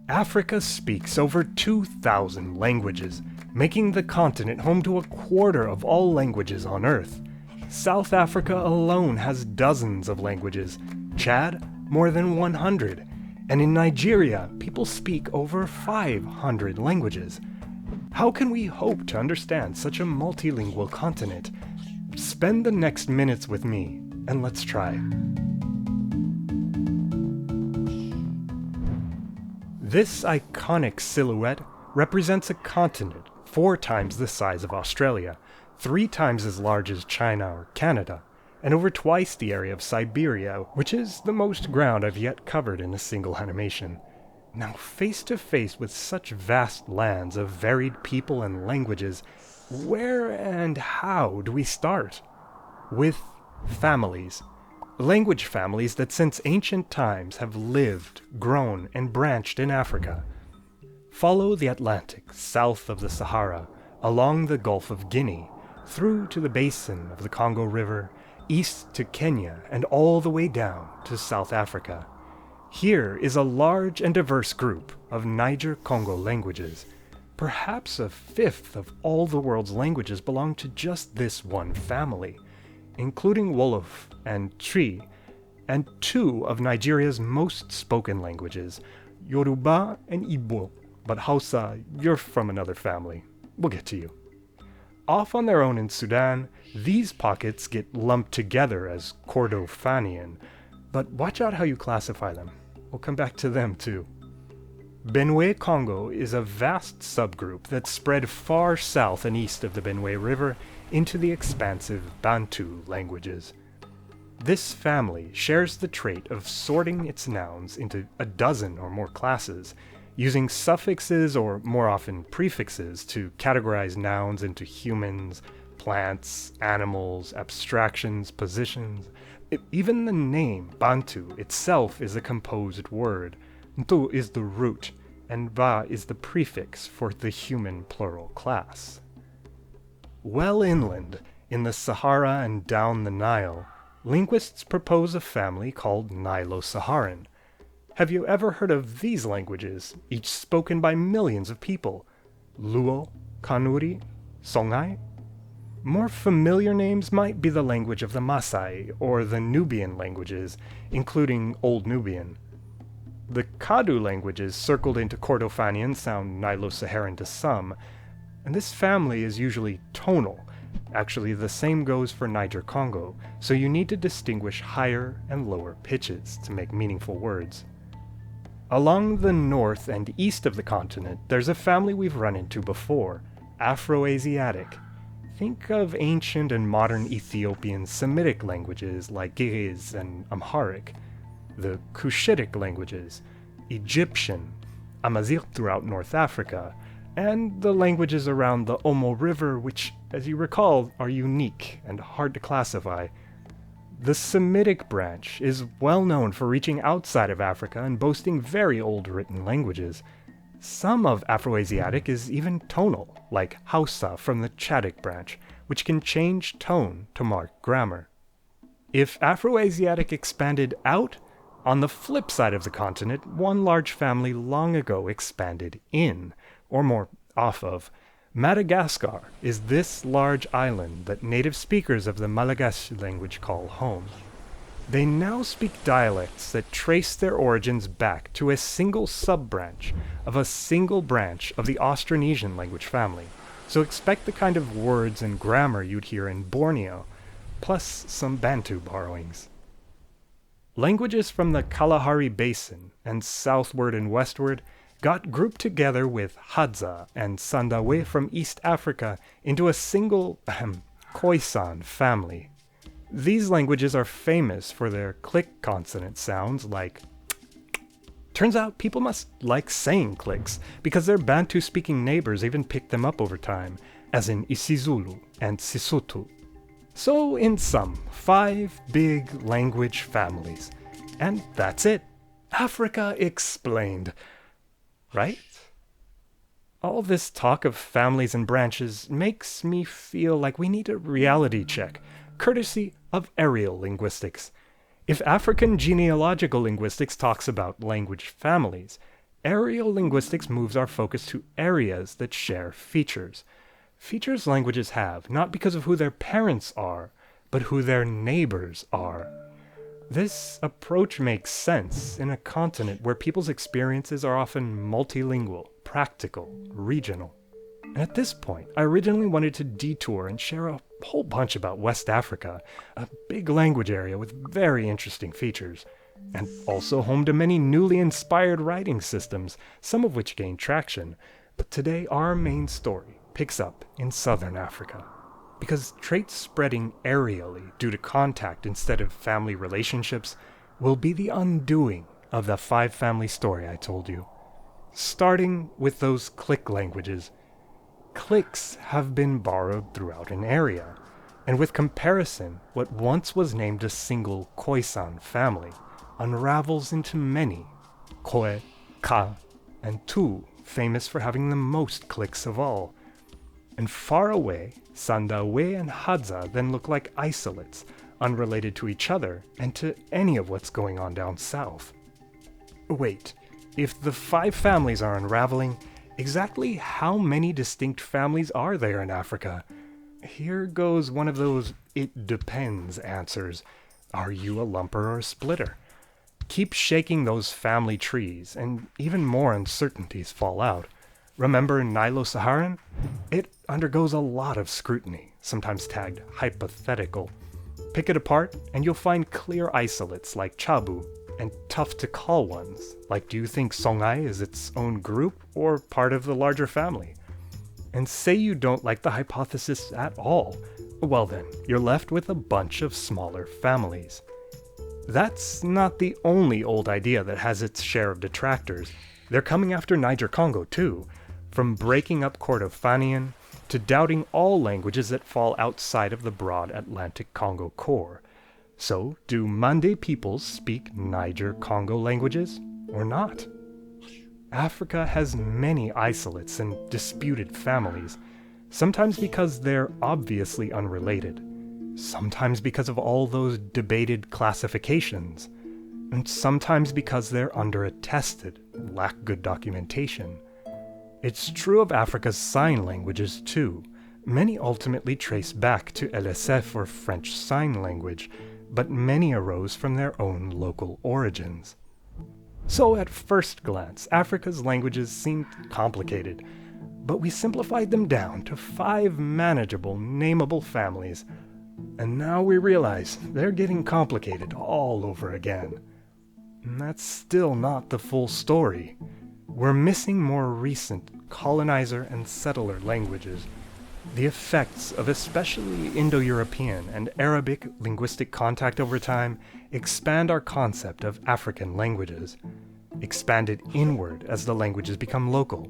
Africa speaks over 2,000 languages, making the continent home to a quarter of all languages on Earth. South Africa alone has dozens of languages, Chad more than 100, and in Nigeria, people speak over 500 languages. How can we hope to understand such a multilingual continent? Spend the next minutes with me, and let's try. This iconic silhouette represents a continent 4 times the size of Australia, 3 times as large as China or Canada, and over twice the area of Siberia, which is the most ground I've yet covered in a single animation. Now, face to face with such vast lands of varied people and languages, where and how do we start? With families. Language families that since ancient times have lived, grown, and branched in Africa. Follow the Atlantic south of the Sahara, along the Gulf of Guinea, through to the basin of the Congo River, east to Kenya, and all the way down to South Africa. Here is a large and diverse group of Niger-Congo languages. Perhaps a fifth of all the world's languages belong to just this one family, including Wolof and Twi, and 2 of Nigeria's most spoken languages, Yoruba and Igbo. But Hausa, you're from another family. We'll get to you. Off on their own in Sudan, these pockets get lumped together as Kordofanian, but watch out how you classify them. We'll come back to them too. Benue Congo is a vast subgroup that's spread far south and east of the Benue River into the expansive Bantu languages. This family shares the trait of sorting its nouns into a dozen or more classes, using suffixes or more often prefixes to categorize nouns into humans, plants, animals, abstractions, positions. Even the name Bantu itself is a composed word. Ntu is the root, and Va is the prefix for the human plural class. Well inland, in the Sahara and down the Nile, linguists propose a family called nilo-saharan. Have you ever heard of these languages, each spoken by millions of people? Luo, Kanuri, Songhai? More familiar names might be the language of the Maasai or the Nubian languages, including Old Nubian. The Kadu languages circled into Kordofanian sound Nilo-Saharan to some, and this family is usually tonal. Actually, the same goes for Niger-Congo, so you need to distinguish higher and lower pitches to make meaningful words. Along the north and east of the continent, there's a family we've run into before, Afro-Asiatic. Think of ancient and modern Ethiopian Semitic languages like Ge'ez and Amharic, the Cushitic languages, Egyptian, Amazigh throughout North Africa, and the languages around the Omo River, which, as you recall, are unique and hard to classify. The Semitic branch is well known for reaching outside of Africa and boasting very old written languages. Some of Afroasiatic is even tonal, like Hausa from the Chadic branch, which can change tone to mark grammar. If Afroasiatic expanded out, on the flip side of the continent, one large family long ago expanded in, or more off of. Madagascar is this large island that native speakers of the Malagasy language call home. They now speak dialects that trace their origins back to a single sub-branch of a single branch of the Austronesian language family, so expect the kind of words and grammar you'd hear in Borneo, plus some Bantu borrowings. Languages from the Kalahari Basin and southward and westward got grouped together with Hadza and Sandawe from East Africa into a single Khoisan family. These languages are famous for their click consonant sounds like Turns out people must like saying clicks, because their Bantu-speaking neighbors even picked them up over time, as in isiZulu and Sesotho. So in sum, 5 big language families. And that's it. Africa explained. Right? All this talk of families and branches makes me feel like we need a reality check, courtesy of aerial linguistics. If African genealogical linguistics talks about language families, Areal linguistics moves our focus to areas that share features. Features languages have, not because of who their parents are, but who their neighbors are. This approach makes sense in a continent where people's experiences are often multilingual, practical, regional. And at this point, I originally wanted to detour and share a whole bunch about West Africa, a big language area with very interesting features, and also home to many newly inspired writing systems, some of which gained traction. But today our main story picks up in southern Africa. Because traits spreading aerially due to contact instead of family relationships will be the undoing of the 5-family story I told you. Starting with those click languages. Clicks have been borrowed throughout an area, and with comparison, what once was named a single Khoisan family unravels into many, Khoe, Ka, and Tu, famous for having the most clicks of all. And far away, Sandawe and Hadza then look like isolates, unrelated to each other and to any of what's going on down south. Wait, if the 5 families are unraveling, exactly how many distinct families are there in Africa? Here goes one of those "it depends" answers. Are you a lumper or a splitter? Keep shaking those family trees, and even more uncertainties fall out. Remember nilo-saharan? It undergoes a lot of scrutiny, sometimes tagged hypothetical. Pick it apart, and you'll find clear isolates like Chabu, and tough-to-call ones, like do you think Songhai is its own group or part of the larger family? And say you don't like the hypothesis at all, well then, you're left with a bunch of smaller families. That's not the only old idea that has its share of detractors. They're coming after Niger-Congo too, from breaking up Kordofanian to doubting all languages that fall outside of the broad Atlantic Congo core. So, do Mande peoples speak Niger-Congo languages, or not? Africa has many isolates and disputed families, sometimes because they're obviously unrelated, sometimes because of all those debated classifications, and sometimes because they're underattested, lack good documentation. It's true of Africa's sign languages too. Many ultimately trace back to LSF or French Sign Language, but many arose from their own local origins. So at first glance, Africa's languages seemed complicated, but we simplified them down to 5 manageable, nameable families, and now we realize they're getting complicated all over again. And that's still not the full story. We're missing more recent colonizer and settler languages. The effects of especially Indo-European and Arabic linguistic contact over time expand our concept of African languages, expanded inward as the languages become local.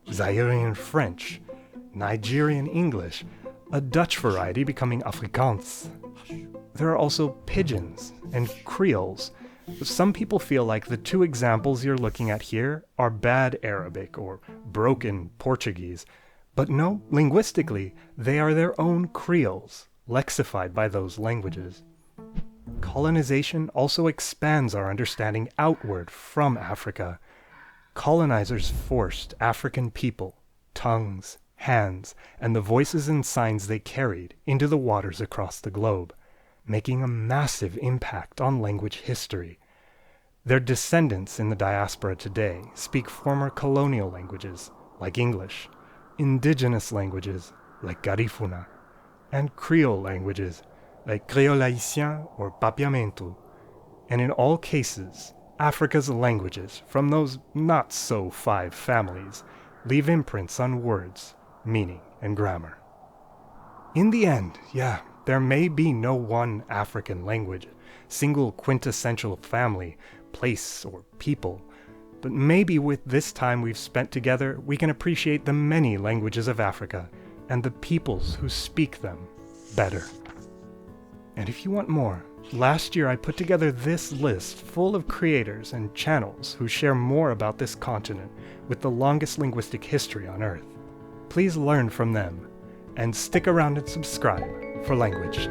Zairian French, Nigerian English, a Dutch variety becoming Afrikaans. There are also pidgins and creoles. Some people feel like the 2 examples you're looking at here are bad Arabic or broken Portuguese, but no, linguistically, they are their own creoles, lexified by those languages. Colonization also expands our understanding outward from Africa. Colonizers forced African people, tongues, hands, and the voices and signs they carried into the waters across the globe, making a massive impact on language history. Their descendants in the diaspora today speak former colonial languages, like English, indigenous languages, like Garifuna, and Creole languages, like Creole Haïtien or Papiamento. And in all cases, Africa's languages, from those not-so-5 families, leave imprints on words, meaning, and grammar. In the end, there may be no one African language, single quintessential family, place, or people, but maybe with this time we've spent together, we can appreciate the many languages of Africa and the peoples who speak them better. And if you want more, last year I put together this list full of creators and channels who share more about this continent with the longest linguistic history on Earth. Please learn from them, and stick around and subscribe for language.